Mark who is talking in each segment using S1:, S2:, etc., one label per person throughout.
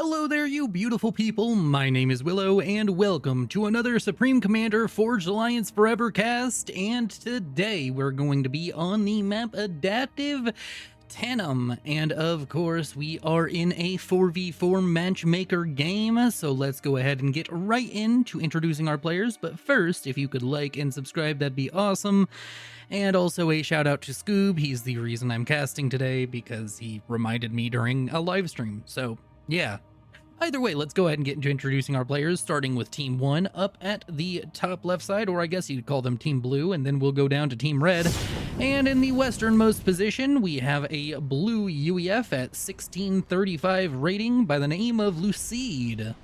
S1: Hello there, you beautiful people. My name is Willow, and welcome to another Supreme Commander Forged Alliance Forever cast. And today we're going to be on the map Adaptive Tenem, and of course we are in a 4v4 matchmaker game, so let's go ahead and get right into introducing our players. But first, if you could like and subscribe, that'd be awesome. And also a shout out to Scoob. He's the reason I'm casting today because he reminded me during a live stream. So yeah, either way, let's go ahead and get into introducing our players, starting with Team 1 up at the top left side, or I guess you'd call them Team Blue, and then we'll go down to Team Red. And in the westernmost position, we have a blue UEF at 1635 rating by the name of Lucide.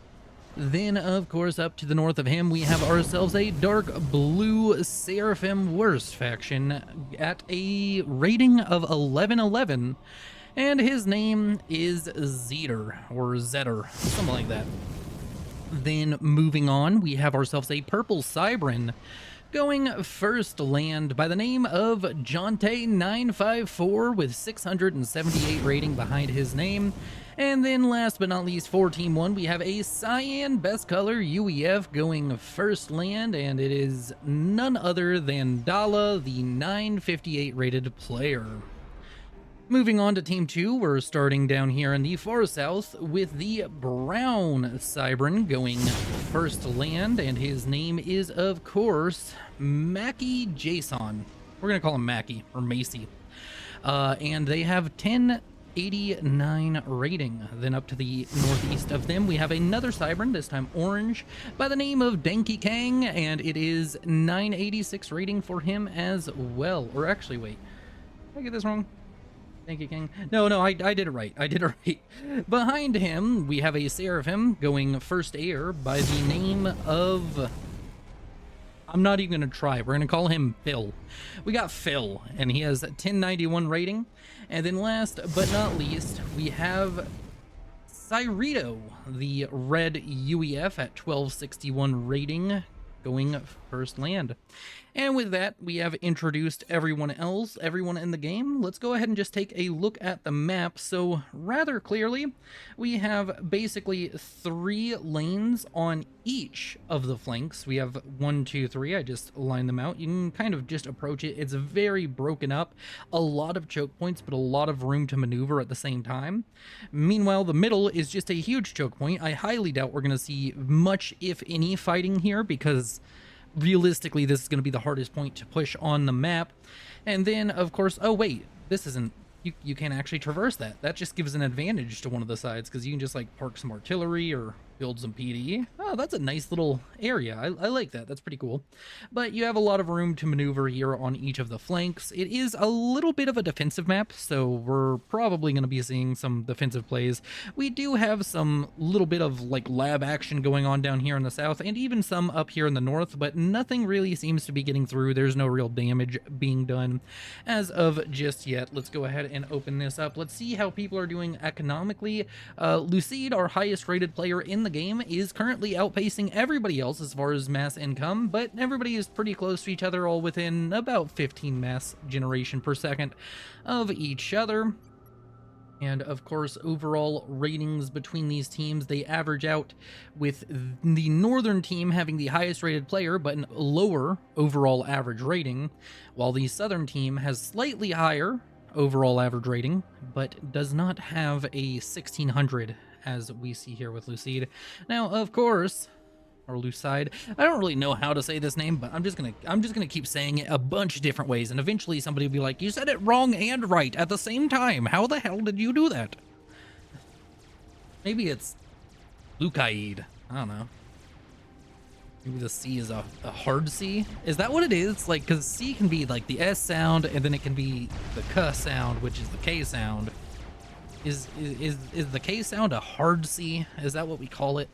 S1: Then, of course, up to the north of him, we have ourselves a dark blue Seraphim Worst faction at a rating of 1111. And his name is Zeter, or Zetter, something like that. Then moving on, we have ourselves a purple Cybran going first land by the name of Jonte954 with 678 rating behind his name. And then last but not least, for Team 1, we have a Cyan Best Color UEF going first land, and it is none other than Dala, the 958 rated player. Moving on to Team 2, we're starting down here in the far south with the brown Cybran going first land, and his name is, of course, Mackie Jason. We're going to call him Mackie, or Macy. And they have 1089 rating. Then up to the northeast of them, we have another Cybran, this time orange, by the name of Denki Kang, and it is 986 rating for him as well. Or actually, wait, did I get this wrong? Thank you, King. No, I did it right. I did it right. Behind him, we have a Seraphim going first air by the name of... I'm not even going to try. We're going to call him Phil. We got Phil, and he has 1091 rating. And then last but not least, we have Cyrito, the red UEF at 1261 rating, going first land. And with that, we have introduced everyone in the game. Let's go ahead and just take a look at the map. So rather clearly, we have basically 3 lanes on each of the flanks. We have 1, 2, 3. I just lined them out. You can kind of just approach it. It's very broken up. A lot of choke points, but a lot of room to maneuver at the same time. Meanwhile, the middle is just a huge choke point. I highly doubt we're going to see much, if any, fighting here, because realistically, this is going to be the hardest point to push on the map. And then, of course, oh wait, this isn't, you can't actually traverse that. That just gives an advantage to one of the sides, because you can just like park some artillery or build some PD. Oh, that's a nice little area. I like that. That's pretty cool. But you have a lot of room to maneuver here on each of the flanks. It is a little bit of a defensive map, so we're probably going to be seeing some defensive plays. We do have some little bit of like lab action going on down here in the south, and even some up here in the north, but nothing really seems to be getting through. There's no real damage being done as of just yet. Let's go ahead and open this up. Let's see how people are doing economically. Lucide, our highest rated player in the game, is currently outpacing everybody else as far as mass income, but everybody is pretty close to each other, all within about 15 mass generation per second of each other. And of course, overall ratings between these teams, they average out with the northern team having the highest rated player but a lower overall average rating, while the southern team has slightly higher overall average rating but does not have a 1600 as we see here with Lucide. Now, of course, or Lucide, I don't really know how to say this name, but I'm just gonna keep saying it a bunch of different ways, and eventually somebody will be like, you said it wrong and right at the same time. How the hell did you do that? Maybe it's Lucaid. I don't know. Maybe the C is a hard C. Is that what it is? Like, because C can be like the S sound, and then it can be the K sound, which is the K sound. Is the K sound a hard C? Is that what we call it?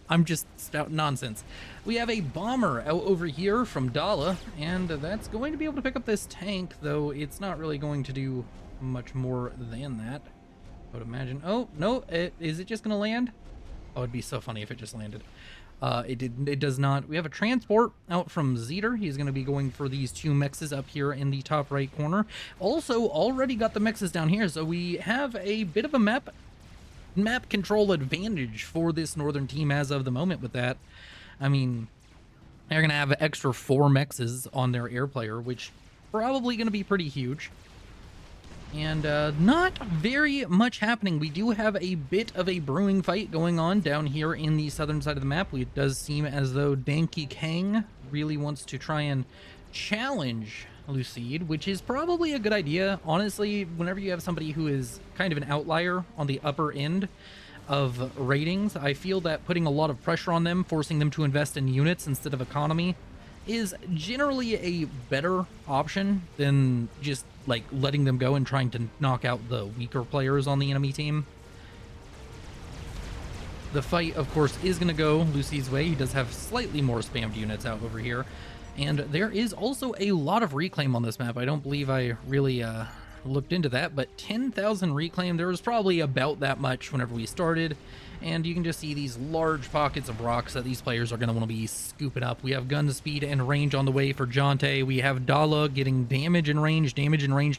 S1: I'm just spouting nonsense. We have a bomber out over here from Dala, and that's going to be able to pick up this tank, though it's not really going to do much more than that, I would imagine. Oh, no, is it just going to land? Oh, it'd be so funny if it just landed. It does not. We have a transport out from Zeter. He's going to be going for these two mexes up here in the top right corner. Also, already got the mexes down here, so we have a bit of a map control advantage for this northern team as of the moment with that. I mean, they're going to have an extra 4 mexes on their air player, which probably going to be pretty huge. And not very much happening. We do have a bit of a brewing fight going on down here in the southern side of the map. It does seem as though Danky Kang really wants to try and challenge Lucide, which is probably a good idea. Honestly, whenever you have somebody who is kind of an outlier on the upper end of ratings, I feel that putting a lot of pressure on them, forcing them to invest in units instead of economy, is generally a better option than just like letting them go and trying to knock out the weaker players on the enemy team. The fight, of course, is going to go Lucy's way. He does have slightly more spammed units out over here. And there is also a lot of reclaim on this map. I don't believe I really looked into that, but 10,000 reclaim. There was probably about that much whenever we started. And you can just see these large pockets of rocks that these players are going to want to be scooping up. We have gun speed and range on the way for Jonte. We have Dala getting damage and range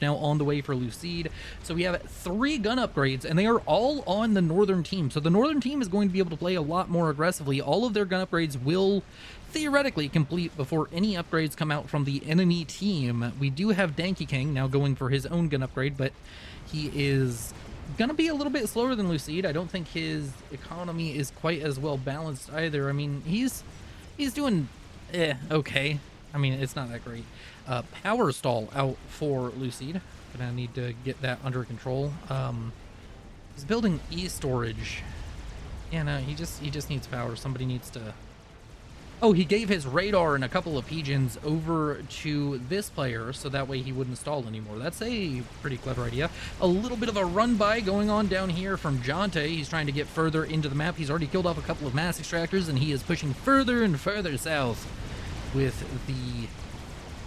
S1: now on the way for Lucide. So we have 3 gun upgrades, and they are all on the northern team. So the northern team is going to be able to play a lot more aggressively. All of their gun upgrades will theoretically complete before any upgrades come out from the enemy team. We do have Danky King now going for his own gun upgrade, but he is gonna be a little bit slower than Lucide. I don't think his economy is quite as well balanced either. I mean, he's doing okay. I mean, it's not that great. Power stall out for Lucide. Gonna need to get that under control. He's building e-storage. Yeah, no, he just needs power. Somebody needs to... Oh, he gave his radar and a couple of pigeons over to this player, so that way he wouldn't stall anymore. That's a pretty clever idea. A little bit of a run-by going on down here from Jonte. He's trying to get further into the map. He's already killed off a couple of mass extractors, and he is pushing further and further south with the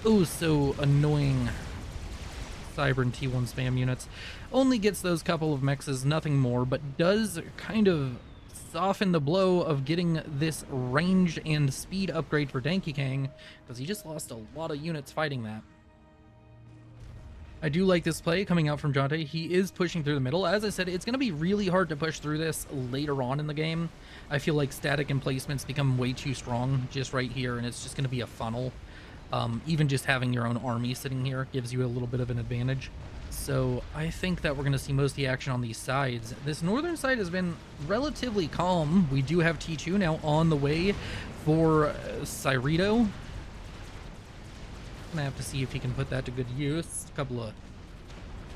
S1: oh-so-annoying Cybern T1 spam units. Only gets those couple of mexes, nothing more, but does kind of soften the blow of getting this range and speed upgrade for Danky Kang, because he just lost a lot of units fighting that. I do like this play coming out from Jonte. He is pushing through the middle. As I said, it's going to be really hard to push through this later on in the game. I feel like static emplacements become way too strong just right here, and it's just going to be a funnel. Even just having your own army sitting here gives you a little bit of an advantage. So I think that we're going to see most of the action on these sides. This northern side has been relatively calm. We do have T2 now on the way for Cyrito. Gonna have to see if he can put that to good use. A couple of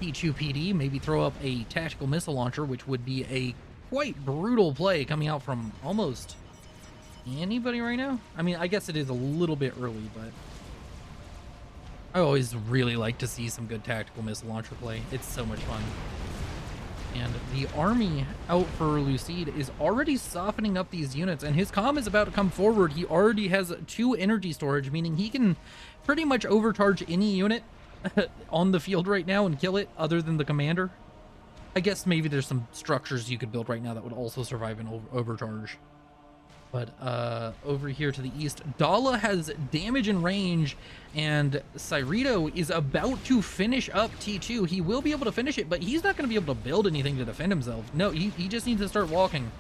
S1: T2 PD, maybe throw up a tactical missile launcher, which would be a quite brutal play coming out from almost anybody right now. I mean, I guess it is a little bit early, but I always really like to see some good tactical missile launcher play. It's so much fun. And the army out for Lucide is already softening up these units, and his comm is about to come forward. He already has 2 energy storage, meaning he can pretty much overcharge any unit on the field right now and kill it, other than the commander. I guess maybe there's some structures you could build right now that would also survive an overcharge. But over here to the east, Dala has damage and range, and Cyrito is about to finish up T2. He will be able to finish it, but he's not going to be able to build anything to defend himself. No, he just needs to start walking.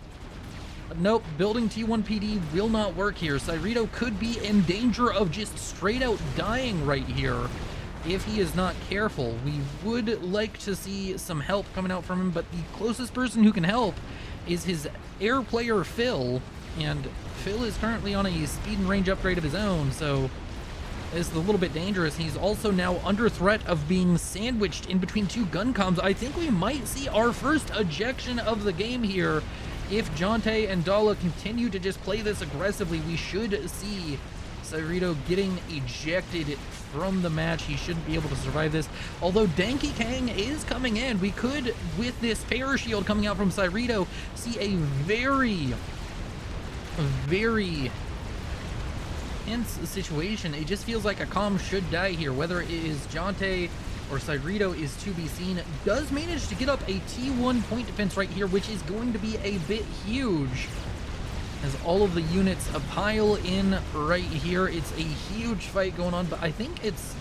S1: Nope, building T1 PD will not work here. Cyrito could be in danger of just straight out dying right here if he is not careful. We would like to see some help coming out from him, but the closest person who can help is his air player, Phil. And Phil is currently on a speed and range upgrade of his own, so it's a little bit dangerous. He's also now under threat of being sandwiched in between 2 gun comms. I think we might see our first ejection of the game here. If Jonte and Dala continue to just play this aggressively, we should see Cyrito getting ejected from the match. He shouldn't be able to survive this. Although Danky Kang is coming in, we could, with this parashield coming out from Cyrito, see a very tense situation. It just feels like a comm should die here. Whether it is Jonte or Cyrito is to be seen. Does manage to get up a T1 point defense right here, which is going to be a bit huge. as all of the units pile in right here. It's a huge fight going on, but I think it's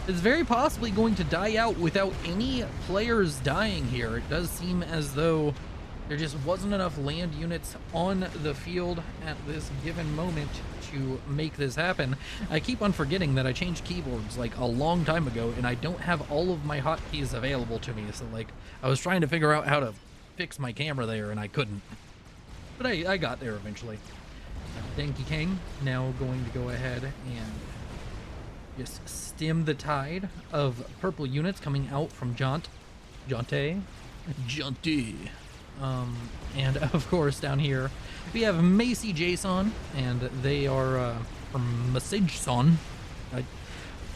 S1: very possibly going to die out without any players dying here. It does seem as though there just wasn't enough land units on the field at this given moment to make this happen. I keep on forgetting that I changed keyboards like a long time ago, and I don't have all of my hotkeys available to me. So like, I was trying to figure out how to fix my camera there, and I couldn't. But I got there eventually. Denki King now going to go ahead and just stem the tide of purple units coming out from Jante. And of course down here we have Macy Jason, and they are from Message Son.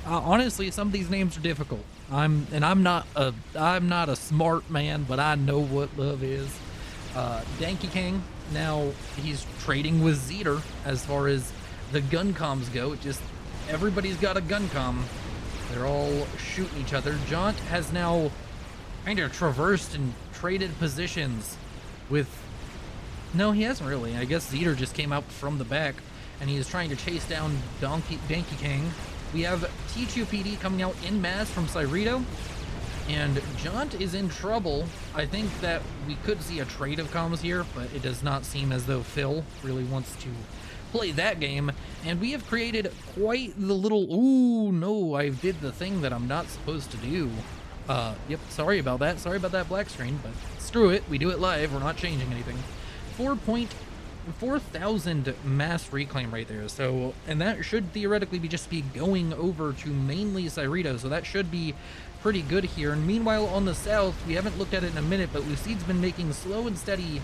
S1: Honestly, some of these names are difficult. I'm not a smart man, but I know what love is. Danky King, now he's trading with Zeter as far as the gun comms go. Just everybody's got a gun comm. They're all shooting each other. Jaunt has now kind of traversed and traded positions with... No, he hasn't really. I guess Zeter just came out from the back, and he is trying to chase down Danky King. We have T2PD coming out en masse from Cyrito, and Jaunt is in trouble. I think that we could see a trade of comms here, but it does not seem as though Phil really wants to play that game. And we have created quite the little... Ooh, no, I did the thing that I'm not supposed to do. Yep, sorry about that. Sorry about that black screen, but screw it. We do it live. We're not changing anything. 4,000 mass reclaim right there. So, and that should theoretically be just going over to mainly Cyrito. So that should be pretty good here. And meanwhile, on the south, we haven't looked at it in a minute, but Lucid's been making slow and steady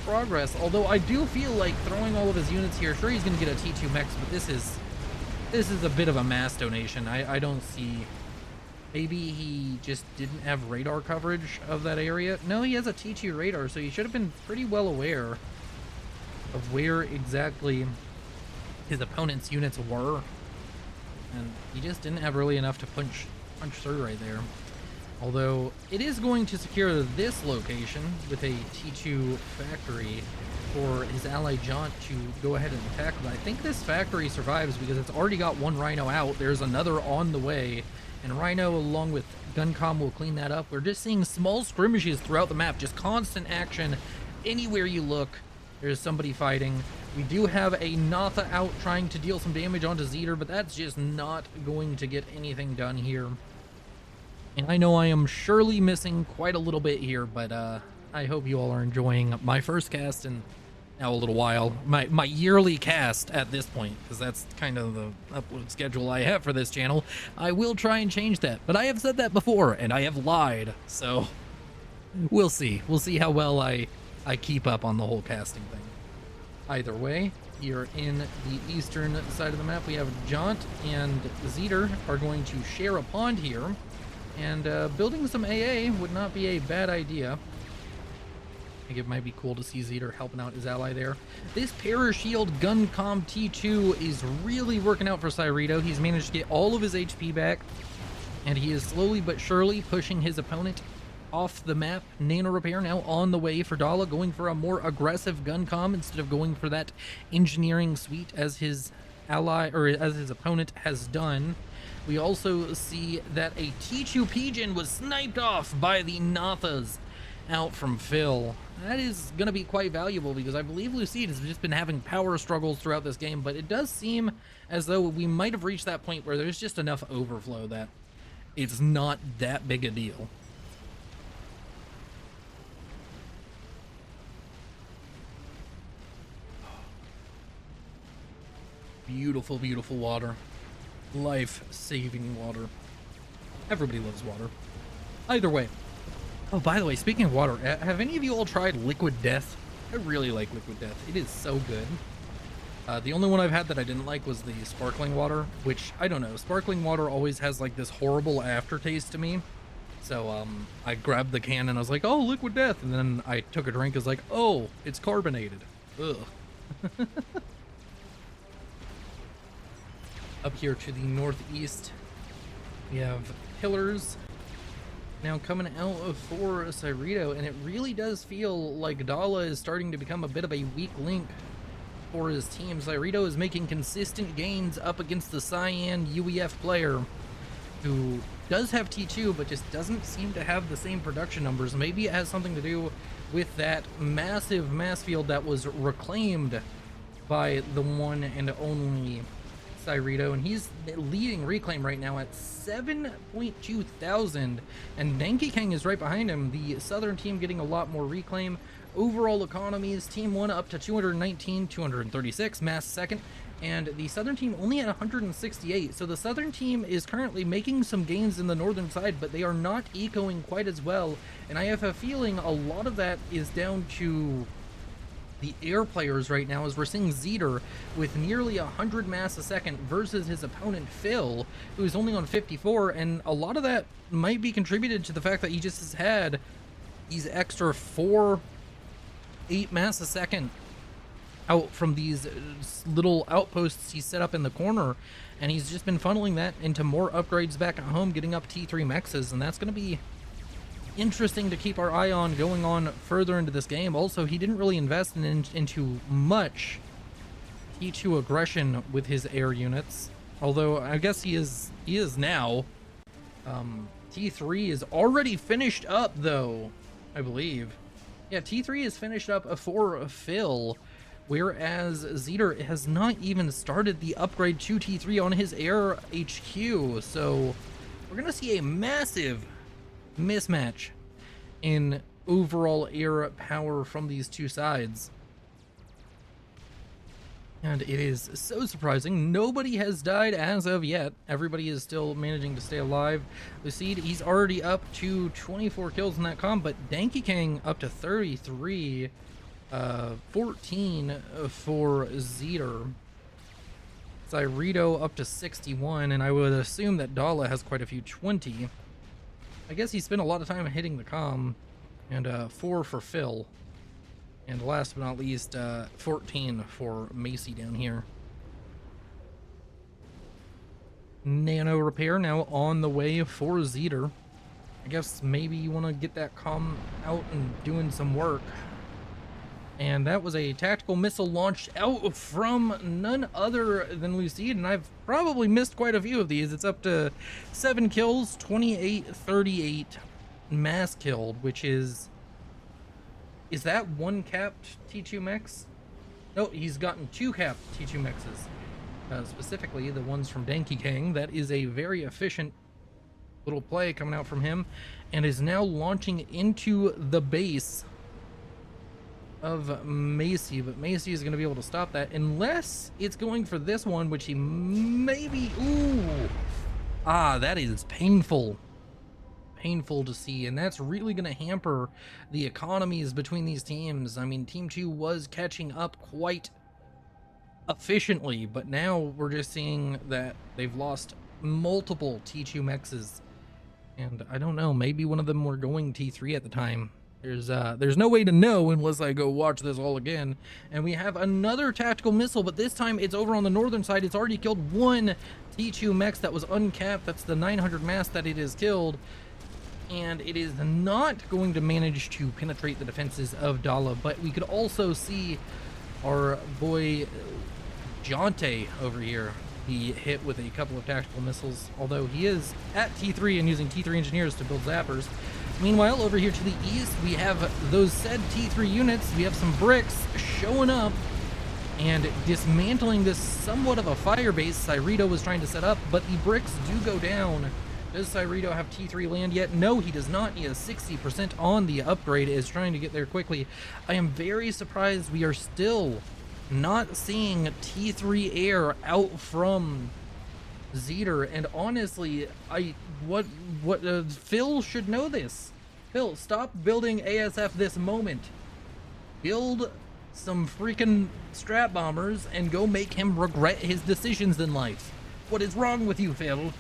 S1: progress. Although I do feel like throwing all of his units here, sure, he's going to get a T2 mech, but this is a bit of a mass donation. I don't see... Maybe he just didn't have radar coverage of that area. No, he has a T2 radar, so he should have been pretty well aware of where exactly his opponent's units were. And he just didn't have really enough to punch through right there. Although it is going to secure this location with a T2 factory for his ally Jaunt to go ahead and attack. But I think this factory survives because it's already got one Rhino out. There's another on the way. And Rhino, along with Guncom, will clean that up. We're just seeing small skirmishes throughout the map, just constant action. Anywhere you look, there's somebody fighting. We do have a Natha out trying to deal some damage onto Zeter, but that's just not going to get anything done here. And I know I am surely missing quite a little bit here, but I hope you all are enjoying my first cast in now a little while. My yearly cast at this point, because that's kind of the upload schedule I have for this channel. I will try and change that, but I have said that before and I have lied, so we'll see. We'll see how well I keep up on the whole casting thing. Either way, here in the eastern side of the map, we have Jaunt and Zeter are going to share a pond here, and building some AA would not be a bad idea. I think it might be cool to see Zeter helping out his ally there. This Parashield Guncom T2 is really working out for Cyrito. He's managed to get all of his HP back, and he is slowly but surely pushing his opponent off the map. Nano Repair now on the way for Dala, going for a more aggressive Guncom instead of going for that engineering suite as his ally, or as his opponent has done. We also see that a T2 Pigeon was sniped off by the Nathas out from Phil. That is going to be quite valuable because I believe Lucide has just been having power struggles throughout this game, but it does seem as though we might have reached that point where there's just enough overflow that it's not that big a deal. Beautiful, beautiful water. Life-saving water. Everybody loves water. Either way. Oh, by the way, speaking of water, have any of you all tried Liquid Death? I really like Liquid Death. It is so good. The only one I've had that I didn't like was the sparkling water, which, I don't know, sparkling water always has like this horrible aftertaste to me. So I grabbed the can and I was like, oh, Liquid Death. And then I took a drink, I was like, oh, it's carbonated. Ugh. Up here to the northeast, we have pillars now coming out of for Cyrito, and it really does feel like Dala is starting to become a bit of a weak link for his team. Cyrito is making consistent gains up against the Cyan UEF player, who does have T2, but just doesn't seem to have the same production numbers. Maybe it has something to do with that massive mass field that was reclaimed by the one and only Cyrito, and he's leading reclaim right now at 7.2 thousand, and Denki Kang is right behind him. The southern team getting a lot more reclaim. Overall economies, team 1 up to 219, 236, mass second, and the southern team only at 168. So the southern team is currently making some gains in the northern side, but they are not ecoing quite as well, and I have a feeling a lot of that is down to the air players right now, as we're seeing Zeter with nearly 100 mass a second versus his opponent Phil, who's only on 54, and a lot of that might be contributed to the fact that he just has had these extra 8 mass a second out from these little outposts he set up in the corner, and he's just been funneling that into more upgrades back at home, getting up T3 mexes, and that's going to be interesting to keep our eye on going on further into this game. Also, he didn't really invest into much T2 aggression with his air units, although I guess he is now. T3 is already finished up though, I believe. Yeah, T3 is finished up for Phil, whereas Zeter has not even started the upgrade to T3 on his air HQ, so we're gonna see a massive mismatch in overall air power from these two sides. And it is so surprising. Nobody has died as of yet. Everybody is still managing to stay alive. Lucide, he's already up to 24 kills in that comp, but Denki Kang up to 33, 14 for Zeter. Cyrito up to 61, and I would assume that Dala has quite a few 20. I guess he spent a lot of time hitting the comm, and 4 for Phil. And last but not least, 14 for Macy down here. Nano repair now on the way for Zeter. I guess maybe you want to get that comm out and doing some work. And that was a tactical missile launched out from none other than Lucide, and I've probably missed quite a few of these. It's up to 7 kills, 28-38 mass killed, which is that one capped T2 mechs? No, he's gotten 2 capped T2 mexes. Specifically, the ones from Denki Kang. That is a very efficient little play coming out from him, and is now launching into the base of Macy, but Macy is going to be able to stop that unless it's going for this one, which he maybe... Ooh! Ah, that is painful. Painful to see, and that's really going to hamper the economies between these teams. I mean, Team 2 was catching up quite efficiently, but now we're just seeing that they've lost multiple T2 mexes, and I don't know, maybe one of them were going T3 at the time. There's no way to know unless I go watch this all again. And we have another tactical missile, but this time it's over on the northern side. It's already killed 1 T2 mech that was uncapped. That's the 900 mass that it has killed. And it is not going to manage to penetrate the defenses of Dala, but we could also see our boy Jonte over here be hit with a couple of tactical missiles, although he is at T3 and using T3 engineers to build zappers. Meanwhile, over here to the east, we have those said T3 units. We have some bricks showing up and dismantling this somewhat of a fire base Cyrito was trying to set up, but the bricks do go down. Does Cyrito have T3 land yet? No, he does not. He has 60% on the upgrade, is trying to get there quickly. I am very surprised we are still not seeing T3 air out from Zeter, and honestly, Phil should know this. Phil, stop building ASF this moment. Build some freaking strap bombers and go make him regret his decisions in life. What is wrong with you, Phil?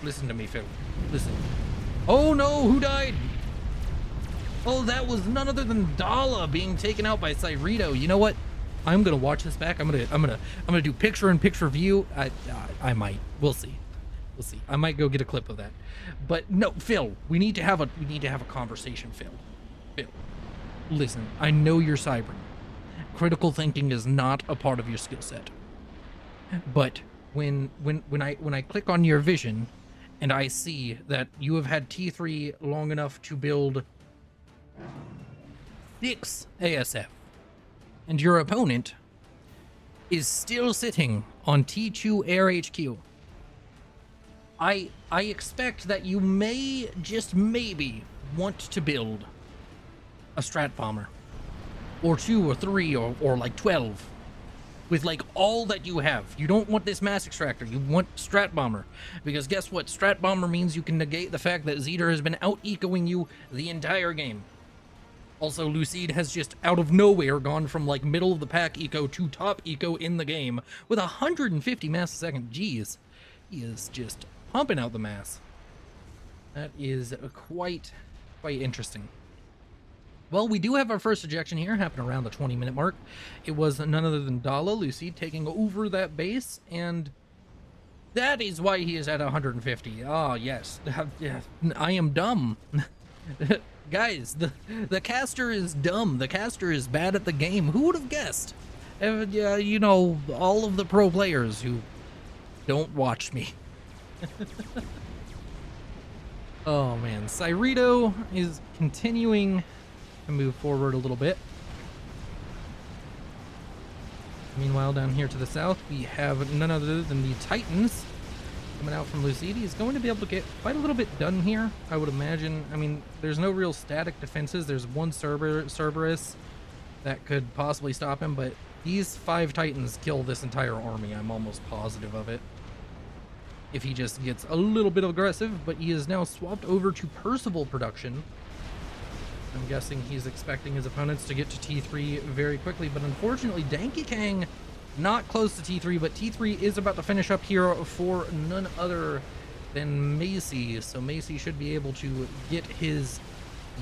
S1: Listen to me, Phil. Listen. Oh no, who died? Oh, that was none other than Dala being taken out by Cyrito. You know what? I'm gonna watch this back. I'm gonna do picture-in-picture view. I might. We'll see. We'll see. I might go get a clip of that. But no, Phil, we need to have a conversation, Phil. Phil, listen. I know you're cybering. Critical thinking is not a part of your skill set. But when I click on your vision and I see that you have had T3 long enough to build 6 ASF, and your opponent is still sitting on T2 Air HQ, I expect that you may, just maybe, want to build a Strat Bomber. Or 2 or 3 or like 12. With like all that you have. You don't want this Mass Extractor, you want Strat Bomber. Because guess what? Strat Bomber means you can negate the fact that Zeter has been out-ecoing you the entire game. Also, Lucide has just out of nowhere gone from like middle of the pack eco to top eco in the game with 150 mass a second. Jeez, he is just pumping out the mass. That is quite interesting. Well, we do have our first ejection here, happened around the 20-minute mark. It was none other than Dala, Lucide, taking over that base, and that is why he is at 150. Ah, yes. I am dumb. Guys, the caster is dumb. The caster is bad at the game. Who would have guessed? You know, all of the pro players who don't watch me. Oh, man. Cyrito is continuing to move forward a little bit. Meanwhile, down here to the south, we have none other than the Titans coming out from Lucide. He's going to be able to get quite a little bit done here, I would imagine. I mean, there's no real static defenses. There's one Cerberus that could possibly stop him, but these 5 Titans kill this entire army. I'm almost positive of it. If he just gets a little bit aggressive, but he is now swapped over to Percival production. I'm guessing he's expecting his opponents to get to T3 very quickly, but unfortunately, Danky Kang not close to T3, but T3 is about to finish up here for none other than Macy. So Macy should be able to get his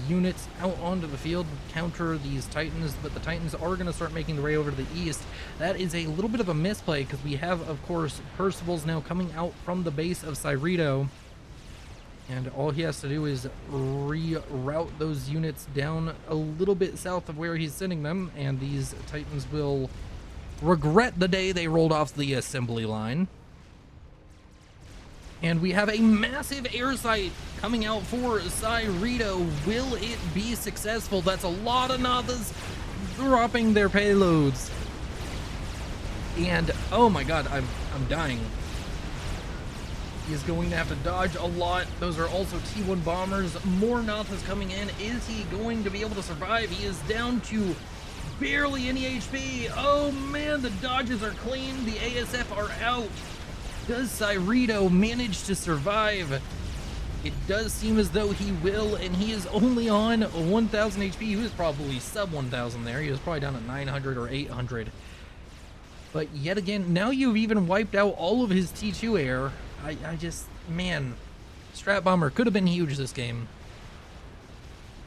S1: units out onto the field, counter these Titans, but the Titans are going to start making their way over to the east. That is a little bit of a misplay because we have, of course, Percival's now coming out from the base of Cyrito. And all he has to do is reroute those units down a little bit south of where he's sending them, and these Titans will regret the day they rolled off the assembly line. And we have a massive air site coming out for Cyrito. Will it be successful? That's a lot of Nathas dropping their payloads. And oh my god, I'm dying. He is going to have to dodge a lot. Those are also T1 bombers. More Nathas coming in. Is he going to be able to survive? He is down to barely any HP. Oh man, the dodges are clean. The ASF are out. Does Cyrito manage to survive? It does seem as though he will, and he is only on 1,000 HP. He was probably sub 1,000 there. He was probably down at 900 or 800. But yet again, now you've even wiped out all of his T2 air. I just, man, Strat Bomber could have been huge this game.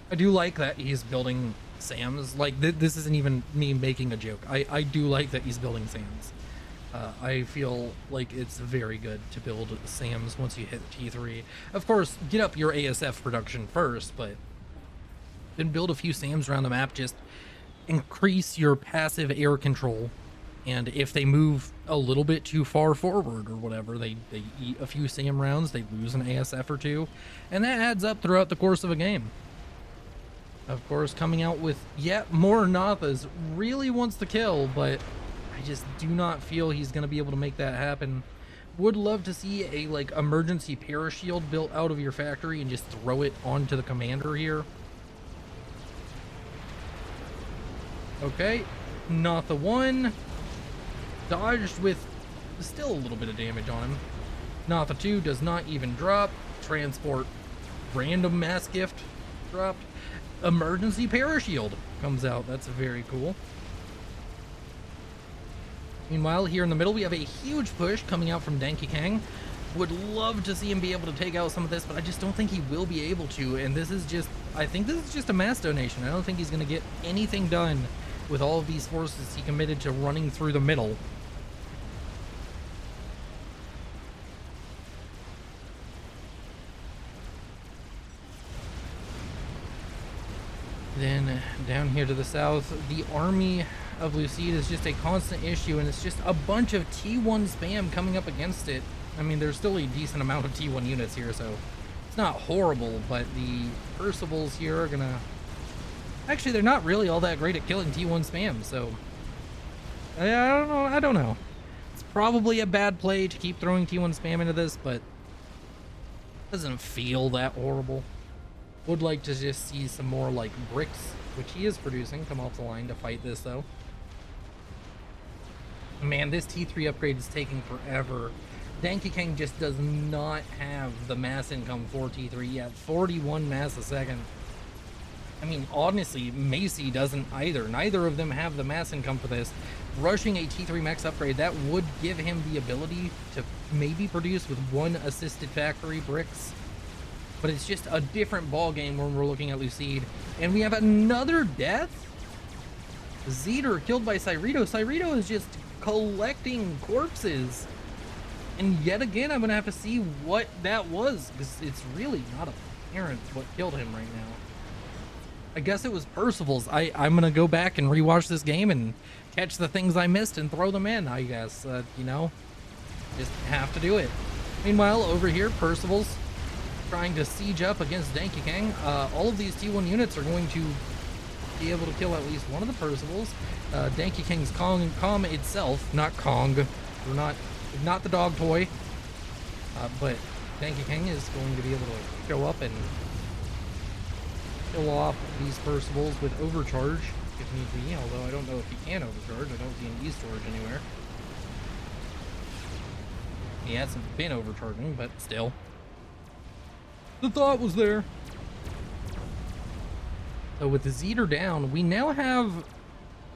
S1: I do like that he's building SAMs. Like, this isn't even me making a joke. I do like that he's building SAMs. I feel like it's very good to build SAMs once you hit T3. Of course, get up your ASF production first, but then build a few SAMs around the map. Just increase your passive air control. And if they move a little bit too far forward or whatever, they eat a few SAM rounds, they lose an ASF or two, and that adds up throughout the course of a game. Of course, coming out with yet more Nathas, really wants to kill, but I just do not feel he's going to be able to make that happen. Would love to see a like emergency parashield built out of your factory and just throw it onto the commander here. Okay, Natha 1. Dodged with still a little bit of damage on him. Natha 2 does not even drop. Transport, random mass gift dropped. Emergency parashield comes out. That's very cool. Meanwhile, here in the middle, we have a huge push coming out from Danky Kang. Would love to see him be able to take out some of this, but I just don't think he will be able to. And this is just, I think this is just a mass donation. I don't think he's going to get anything done with all of these forces he committed to running through the middle. Then down here to the south, the army of Lucide is just a constant issue, and it's just a bunch of T1 spam coming up against it. I mean, there's still a decent amount of T1 units here, so it's not horrible, but the Percivals here are gonna... Actually, they're not really all that great at killing T1 spam, so... I don't know. It's probably a bad play to keep throwing T1 spam into this, but... doesn't feel that horrible. Would like to just see some more, like, bricks, which he is producing, come off the line to fight this, though. Man, this T3 upgrade is taking forever. Danky King just does not have the mass income for T3 yet. 41 mass a second. I mean, honestly, Macy doesn't either. Neither of them have the mass income for this. Rushing a T3 max upgrade, that would give him the ability to maybe produce with 1 assisted factory bricks. But it's just a different ball game when we're looking at Lucide. And we have another death? Zeter killed by Cyrito. Cyrito is just collecting corpses. And yet again, I'm going to have to see what that was, because it's really not apparent what killed him right now. I guess it was Percival's. I'm going to go back and rewatch this game and catch the things I missed and throw them in, I guess. You know, just have to do it. Meanwhile, over here, Percival's trying to siege up against Danky King. All of these T1 units are going to be able to kill at least one of the Percivals. Danky King's Kong itself, not Kong. We're not the dog toy. But Danky King is going to be able to show up and kill off these Percivals with overcharge if need be, although I don't know if he can overcharge. I don't see an E-storage anywhere. He hasn't been overcharging, but still. The thought was there. So with the Zeter down, we now have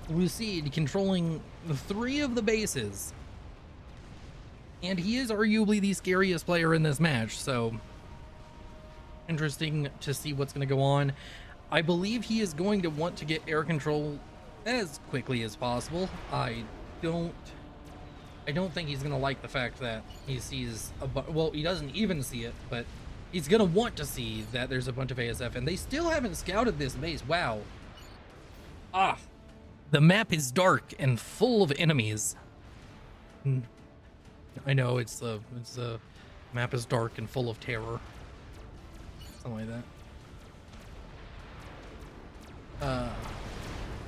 S1: Lucide controlling 3 of the bases. And he is arguably the scariest player in this match, so interesting to see what's going to go on. I believe he is going to want to get air control as quickly as possible. I don't think he's going to like the fact that he sees well, he doesn't even see it, but he's going to want to see that there's a bunch of ASF, and they still haven't scouted this base. Wow. The map is dark and full of enemies. I know it's the map is dark and full of terror. Something like that.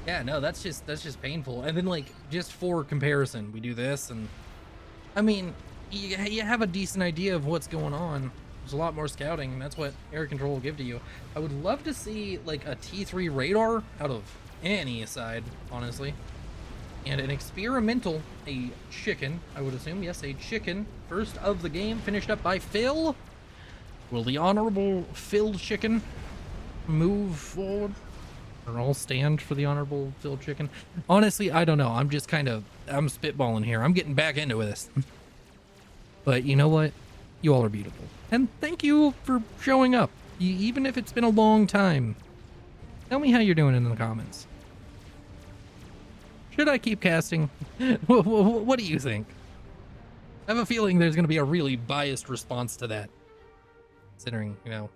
S1: Yeah, no, that's just painful. And then, like, just for comparison, we do this, and I mean, you have a decent idea of what's going on. There's a lot more scouting, and that's what air control will give to you. I would love to see like a T3 radar out of any side, honestly. And an experimental, a chicken, I would assume. Yes, a chicken. First of the game, finished up by Phil. Will the honorable Phil Chicken move forward? Or all stand for the honorable Phil Chicken? Honestly, I don't know. I'm just I'm spitballing here. I'm getting back into this. But you know what? You all are beautiful. And thank you for showing up. Even if it's been a long time. Tell me how you're doing in the comments. Should I keep casting? What do you think? I have a feeling there's going to be a really biased response to that. Considering, you know,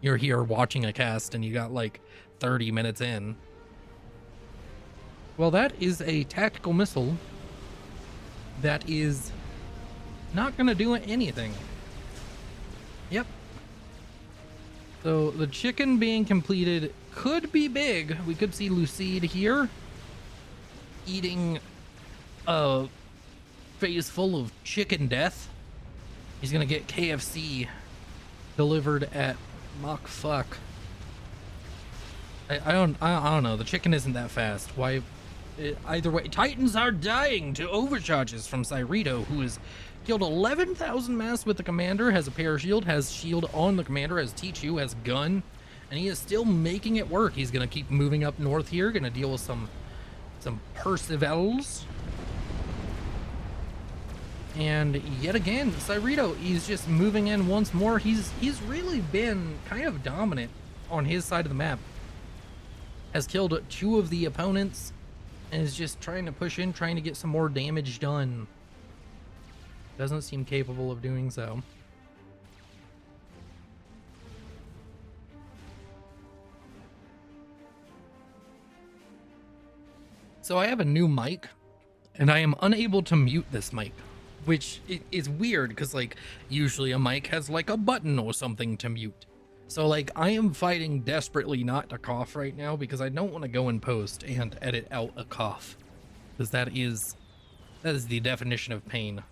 S1: you're here watching a cast and you got like 30 minutes in. Well, that is a tactical missile that is not going to do anything. Yep. So the chicken being completed could be big. We could see Lucide here eating a face full of chicken death. He's gonna get KFC delivered at Mach fuck. I don't know. The chicken isn't that fast. Why? Either way, Titans are dying to overcharges from Cyrito, who has killed 11,000 mass with the commander, has a parashield, has shield on the commander, has T2, has gun, and he is still making it work. He's gonna keep moving up north here, gonna deal with some Percivals. And yet again, Cyrito, he's just moving in once more. He's really been kind of dominant on his side of the map. Has killed 2 of the opponents and is just trying to push in, trying to get some more damage done. Doesn't seem capable of doing so. So I have a new mic, and I am unable to mute this mic, which is weird because, like, usually a mic has like a button or something to mute. So, like, I am fighting desperately not to cough right now because I don't want to go in post and edit out a cough, because that is the definition of pain.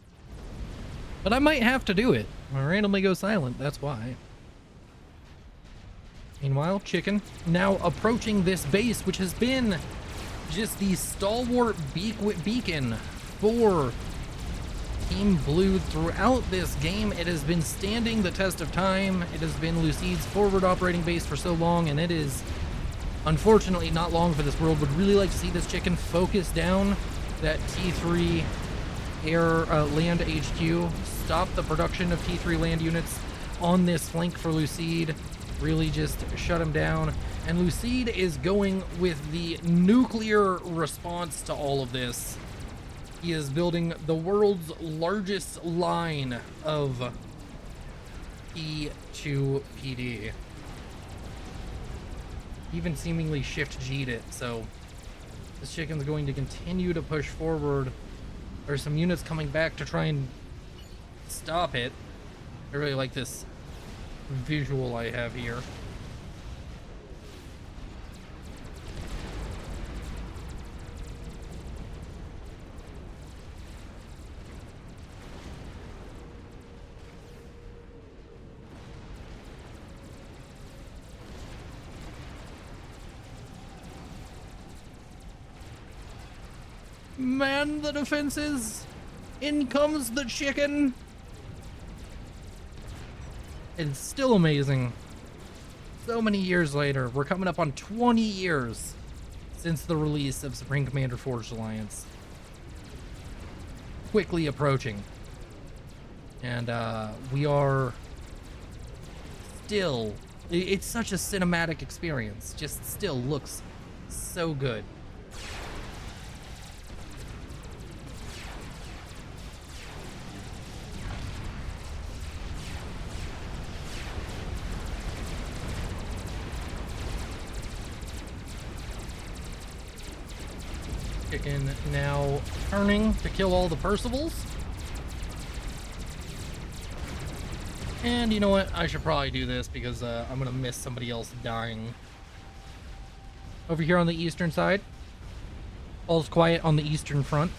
S1: But I might have to do it. I randomly go silent, that's why. Meanwhile, Chicken now approaching this base, which has been just the stalwart beacon for Team Blue throughout this game. It has been standing the test of time. It has been Lucid's forward operating base for so long, and it is unfortunately not long for this world. Would really like to see this Chicken focus down that T3 land HQ, stop the production of T3 land units on this flank for Lucid, really just shut him down. And Lucid is going with the nuclear response to all of this. He is building the world's largest line of P2 PD. Even seemingly shift G'd it, so this Chicken's going to continue to push forward. There's some units coming back to try and stop it. I really like this visual I have here. Man the defenses! In comes the Chicken! It's still amazing. So many years later, we're coming up on 20 years since the release of Supreme Commander Forged Alliance. Quickly approaching. And we are still... It's such a cinematic experience. Just still looks so good. Chicken now turning to kill all the Percivals. And you know what? I should probably do this because I'm going to miss somebody else dying. Over here on the eastern side. All's quiet on the eastern front.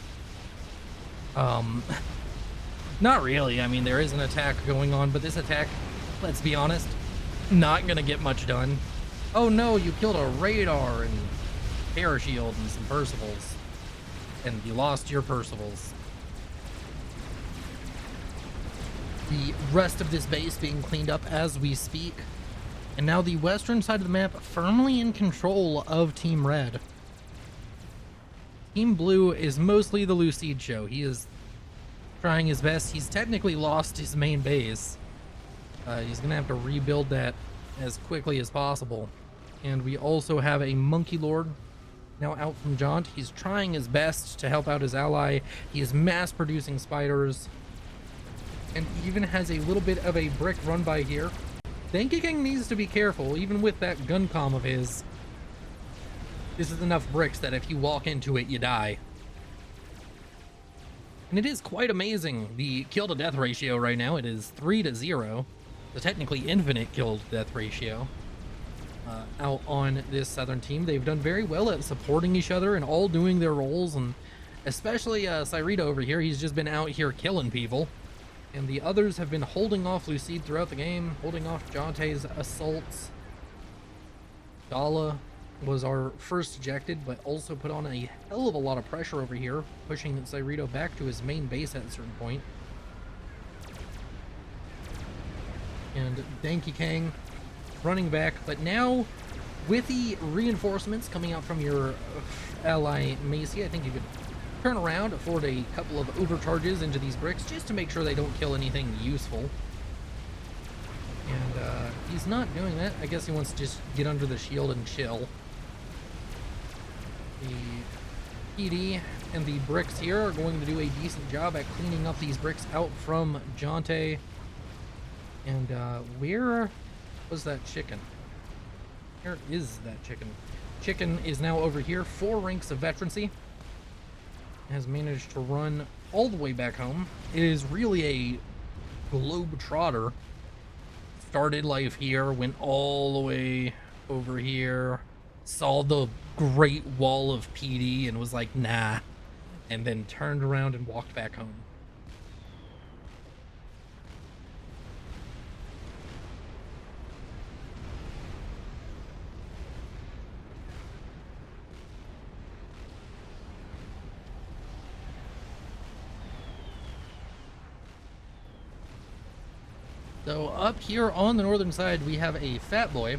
S1: Not really. I mean, there is an attack going on, but this attack, let's be honest, not going to get much done. Oh no, you killed a radar and parashield and some Percivals. And you lost your Percivals. The rest of this base being cleaned up as we speak. And now the western side of the map firmly in control of Team Red. Team Blue is mostly the Lucid show. He is trying his best. He's technically lost his main base. He's going to have to rebuild that as quickly as possible. And we also have a Monkey Lord now out from Jaunt. He's trying his best to help out his ally. He is mass producing spiders. And even has a little bit of a brick run by here. Denki King needs to be careful, even with that gun comm of his. This is enough bricks that if you walk into it, you die. And it is quite amazing, the kill to death ratio right now. It is 3-0. The technically infinite kill to death ratio. Out on this southern team. They've done very well at supporting each other and all doing their roles, and especially Cyrita over here. He's just been out here killing people, and the others have been holding off Lucid throughout the game, holding off Jante's assaults. Dala was our first ejected, but also put on a hell of a lot of pressure over here, pushing Cyrito back to his main base at a certain point. And Denki Kang running back, but now with the reinforcements coming out from your ally Macy, I think you could turn around, afford a couple of overcharges into these bricks just to make sure they don't kill anything useful. And he's not doing that. I guess he wants to just get under the shield and chill. The PD and the bricks here are going to do a decent job at cleaning up these bricks out from Jante. And where was that Chicken? Where is that Chicken? Chicken is now over here, 4 ranks of veterancy. Has managed to run all the way back home. It is really a globe trotter. Started life here, went all the way over here, saw the Great Wall of PD and was like, nah, and then turned around and walked back home. So up here on the northern side, we have a Fat Boy,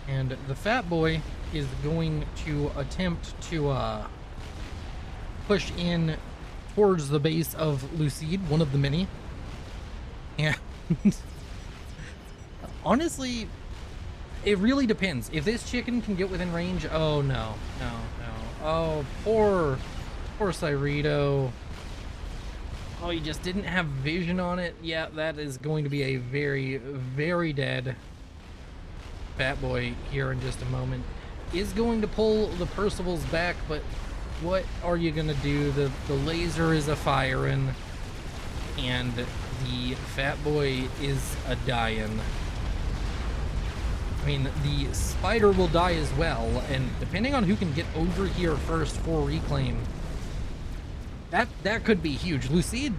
S1: and the Fat Boy is going to attempt to push in towards the base of Lucide, one of the many. And honestly, it really depends. If this chicken can get within range, oh no. Oh, poor Cyrito. Oh, you just didn't have vision on it? Yeah, that is going to be a very, very dead Fat Boy here in just a moment. Is going to pull the Percival's back, but what are you gonna do? The laser is a firing, and the Fat Boy is a dying. I mean, the Spider will die as well, and depending on who can get over here first for reclaim, that could be huge. Lucide,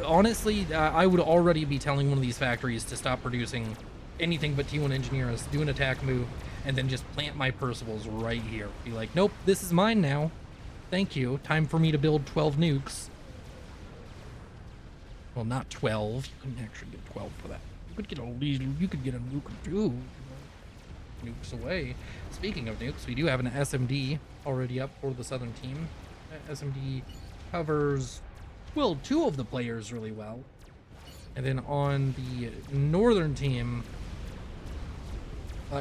S1: honestly, I would already be telling one of these factories to stop producing anything but T1 engineers, do an attack move, and then just plant my Percivals right here. Be like, nope, this is mine now. Thank you. Time for me to build 12 nukes. Well, not 12. You couldn't actually get 12 for that. You could get a nuke or 2. Nukes away. Speaking of nukes, we do have an SMD already up for the southern team. SMD covers, well, 2 of the players really well. And then on the northern team,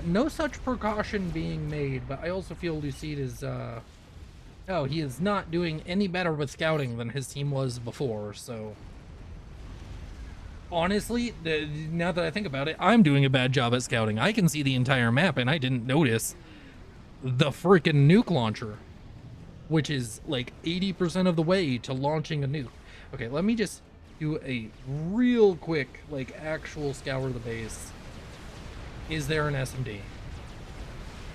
S1: no such precaution being made, but I also feel Lucide is, oh, he is not doing any better with scouting than his team was before, so honestly, now that I think about it, I'm doing a bad job at scouting. I can see the entire map and I didn't notice the freaking nuke launcher, which is like 80% of the way to launching a nuke. Okay, let me just do a real quick, like, actual scour the base. Is there an SMD?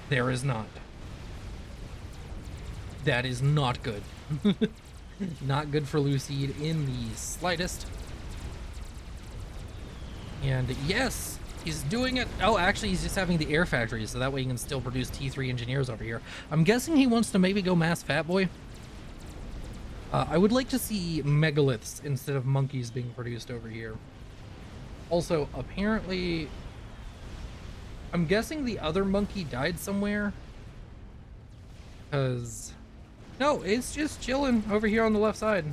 S1: There is not. That is not good. Not good for Lucide in the slightest. And yes, he's doing it. Oh, actually, he's just having the air factory, so that way he can still produce T3 engineers over here. I'm guessing he wants to maybe go mass Fat Boy. I would like to see megaliths instead of monkeys being produced over here. Also, apparently, I'm guessing the other monkey died somewhere. Because, no, it's just chilling over here on the left side.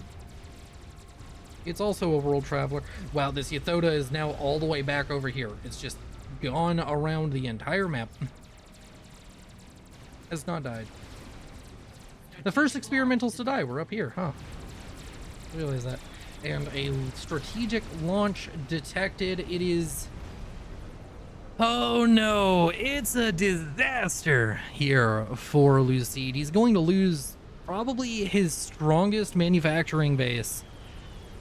S1: It's also a world traveler. Wow, this Yathoda is now all the way back over here. It's just gone around the entire map. Has not died. The first experimentals to die were up here, huh? I realize that. And a strategic launch detected. It is... oh no, it's a disaster here for Lucide. He's going to lose probably his strongest manufacturing base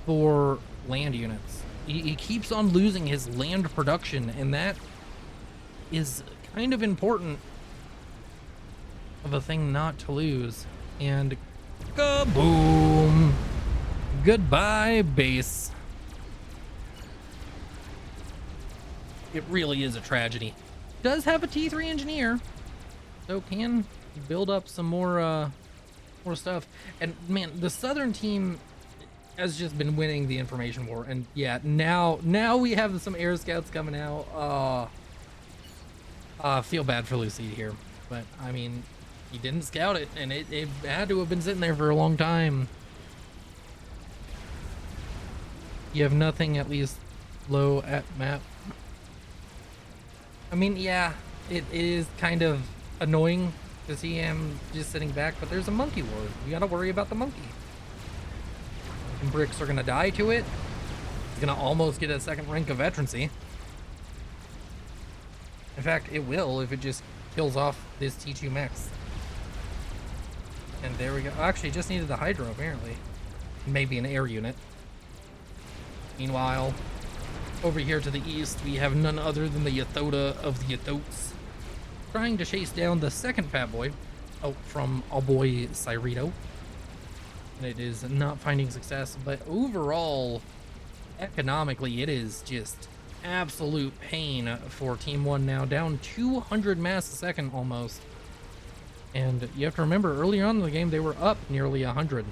S1: for land units. He keeps on losing his land production, and that is kind of important of a thing not to lose. And kaboom! Goodbye, base. It really is a tragedy. Does have a T3 engineer, so can build up some more stuff. And man, the southern team has just been winning the information war. And yeah, now we have some air scouts coming out. Feel bad for Lucide here, but I mean, he didn't scout it, and it had to have been sitting there for a long time. You have nothing, at least low at map. I mean, yeah, it is kind of annoying to see him just sitting back, but there's a monkey ward. You gotta worry about the monkey. And bricks are gonna die to it. He's gonna almost get a second rank of veterancy. In fact, it will if it just kills off this T2 Max. And there we go. Actually, just needed the Hydro, apparently. Maybe an air unit. Meanwhile, over here to the east, we have none other than the Yathoda of the Yathotes, trying to chase down the second Fat Boy out from our boy Cyrito. And it is not finding success, but overall, economically, it is just absolute pain for Team 1 now, down 200 mass a second almost. And you have to remember, earlier on in the game, they were up nearly 100.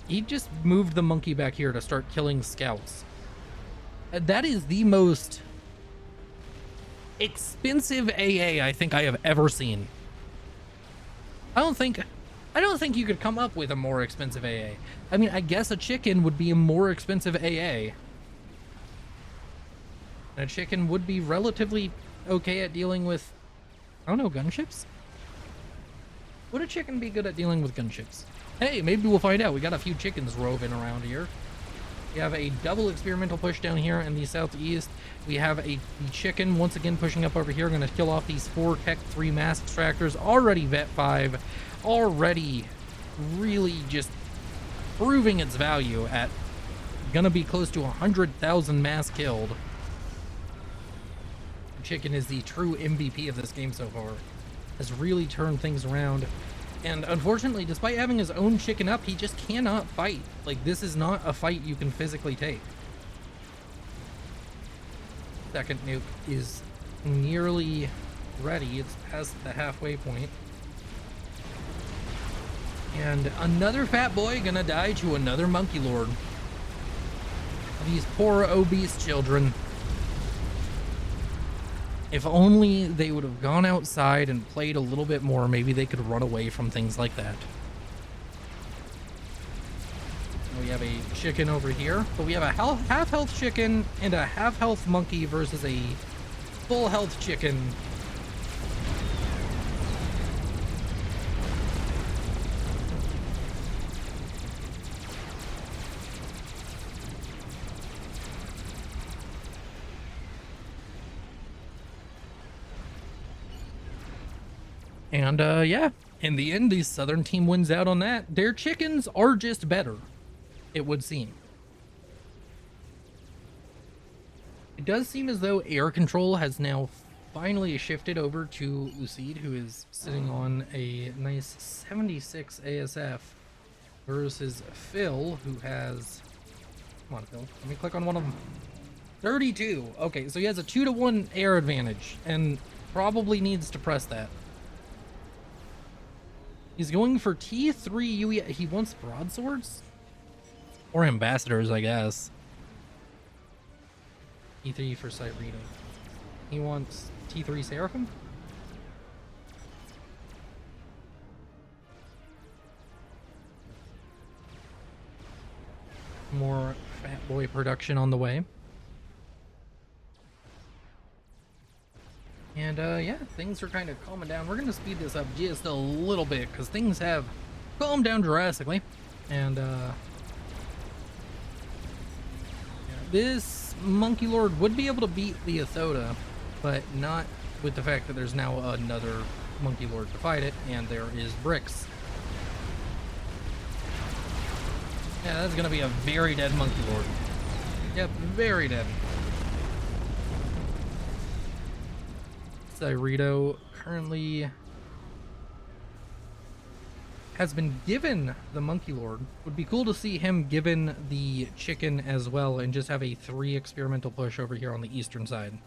S1: He just moved the monkey back here to start killing scouts. That is the most expensive AA I think I have ever seen. I don't think you could come up with a more expensive AA. I mean, I guess a chicken would be a more expensive AA. And a chicken would be relatively okay at dealing with, I don't know, gunships? Would a chicken be good at dealing with gunships? Hey, maybe we'll find out. We got a few chickens roving around here. We have a double experimental push down here in the southeast. We have the chicken once again pushing up over here. Going to kill off these 4 Tech 3 mass extractors. Already Vet 5. Already really just proving its value at going to be close to 100,000 mass killed. The chicken is the true MVP of this game so far. Has really turned things around. And unfortunately, despite having his own chicken up, he just cannot fight. Like, this is not a fight you can physically take. Second nuke is nearly ready. It's past the halfway point. And another Fat Boy gonna die to another Monkey Lord. These poor obese children. If only they would have gone outside and played a little bit more, maybe they could run away from things like that. We have a chicken over here, but we have a half-health chicken and a half-health monkey versus a full-health chicken. And yeah, in the end, the Southern team wins out on that. Their chickens are just better, it would seem. It does seem as though air control has now finally shifted over to Lucide, who is sitting on a nice 76 ASF, versus Phil, who has... Come on, Phil. Let me click on one of them. 32. Okay, so he has a 2-to-1 air advantage, and probably needs to press that. He's going for T3 UE. He wants broadswords? Or ambassadors, I guess. T3 for Cyrito. He wants T3 Seraphim? More Fat Boy production on the way. And yeah, things are kind of calming down. We're going to speed this up just a little bit because things have calmed down drastically. And yeah, this Monkey Lord would be able to beat the Yathoda, but not with the fact that there's now another Monkey Lord to fight it, and there is Bricks. Yeah, that's going to be a very dead Monkey Lord. Yep, very dead. Cyrito currently has been given the Monkey Lord. Would be cool to see him given the chicken as well and just have a 3 experimental push over here on the eastern side.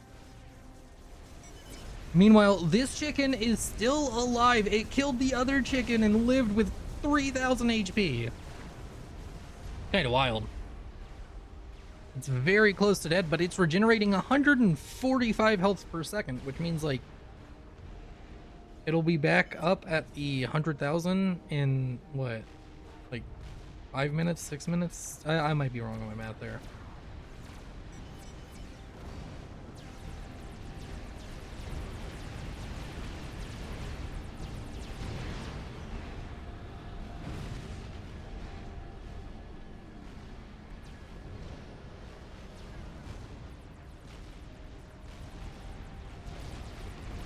S1: Meanwhile, this chicken is still alive. It killed the other chicken and lived with 3,000 HP. Kind of wild. It's very close to dead, but it's regenerating 145 health per second, which means, like, it'll be back up at the 100,000 in, what, like, 5 minutes, 6 minutes? I might be wrong on my math there.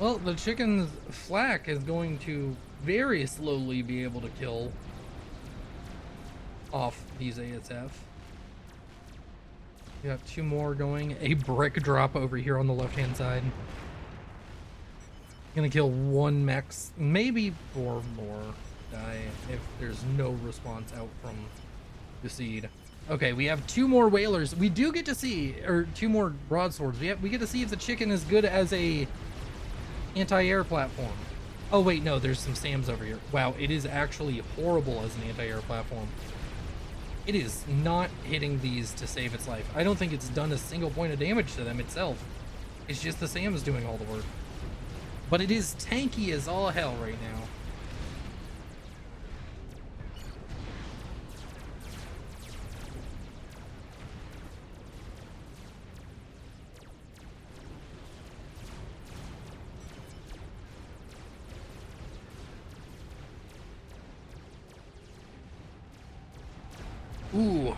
S1: Well, the chicken's flak is going to very slowly be able to kill off these ASF. We got 2 more going. A brick drop over here on the left-hand side. Gonna kill 1 mechs, maybe 4 more die if there's no response out from the seed. Okay, we have 2 more whalers. We do get to see, or 2 more broadswords. We get to see if the chicken is good as a anti-air platform. Oh wait, no, there's some SAMs over here. Wow, it is actually horrible as an anti-air platform. It is not hitting these to save its life. I don't think it's done a single point of damage to them itself. It's just the SAMs doing all the work. But it is tanky as all hell right now. Ooh.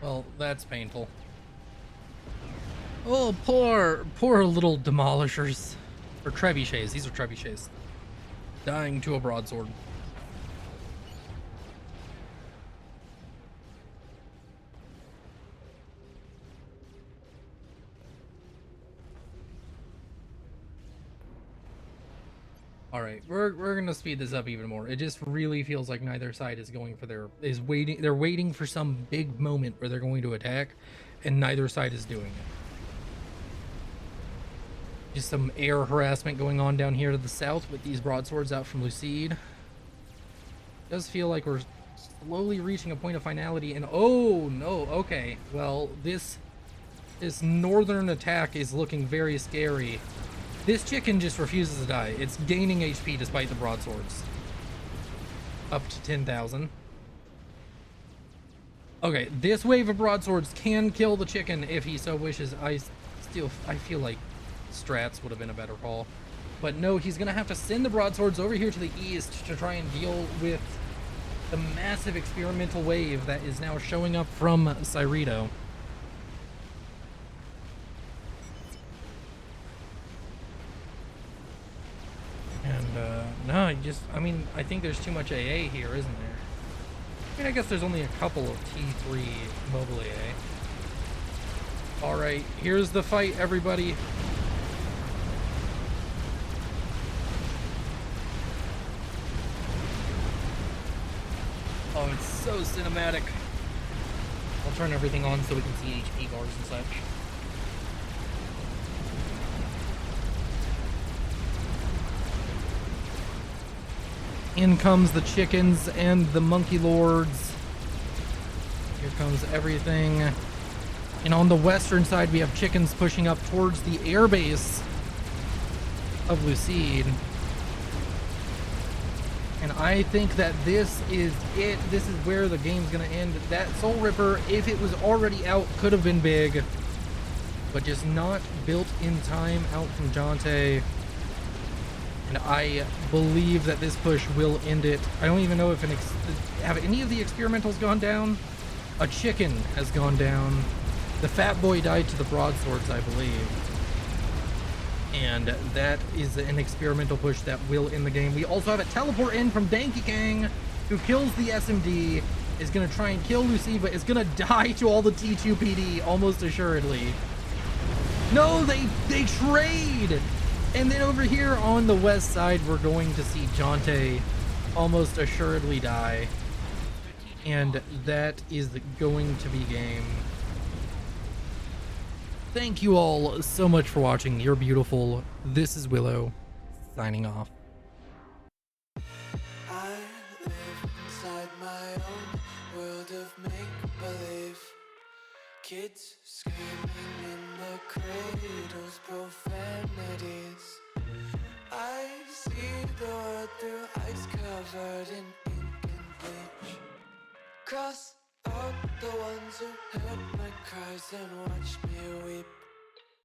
S1: Well, that's painful. Oh, poor little demolishers. Or trebuchets. These are trebuchets. Dying to a broadsword. Alright, we're gonna speed this up even more. It just really feels like neither side is going for they're waiting for some big moment where they're going to attack, and neither side is doing it. Just some air harassment going on down here to the south with these broadswords out from Lucide. It does feel like we're slowly reaching a point of finality, and oh no, okay. Well, this northern attack is looking very scary. This chicken just refuses to die. It's gaining HP despite the broadswords. Up to 10,000. Okay, this wave of broadswords can kill the chicken if he so wishes. I feel like strats would have been a better call. But no, he's going to have to send the broadswords over here to the east to try and deal with the massive experimental wave that is now showing up from Cyrito. And, no, I think there's too much AA here, isn't there? I mean, I guess there's only a couple of T3 mobile AA. Alright, here's the fight, everybody. Oh, it's so cinematic. I'll turn everything on so we can see HP bars and such. In comes the chickens and the monkey lords. Here comes everything. And on the western side, we have chickens pushing up towards the airbase of Lucide. And I think that this is it. This is where the game's gonna end. That Soul Ripper, if it was already out, could have been big, but just not built in time out from Jante. And I believe that this push will end it. I don't even know if have any of the experimentals gone down? A chicken has gone down. The fat boy died to the broadswords, I believe. And that is an experimental push that will end the game. We also have a teleport in from Danky Kang, who kills the SMD, is going to try and kill Lucy, but is going to die to all the T2 PD, almost assuredly. No, they trade! And then over here on the west side, we're going to see Jante almost assuredly die. And that is going to be game. Thank you all so much for watching. You're beautiful. This is Willow, signing off.
S2: I live inside my own world of make-believe. Kids screaming in the cradles, profanities. I see the world through ice covered in ink and bleach. Cross out the ones who heard my cries and watched me weep.